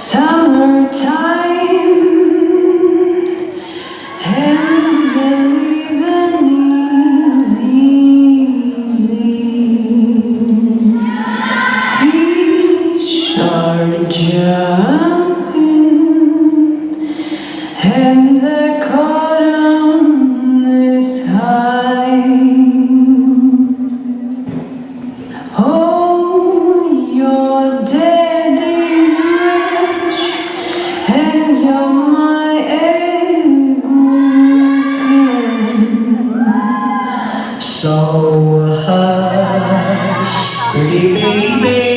Summertime and the living is easy. Fish are jumping and the cotton is high. Oh, your daddy's rich and your my is good. So hush, pretty baby.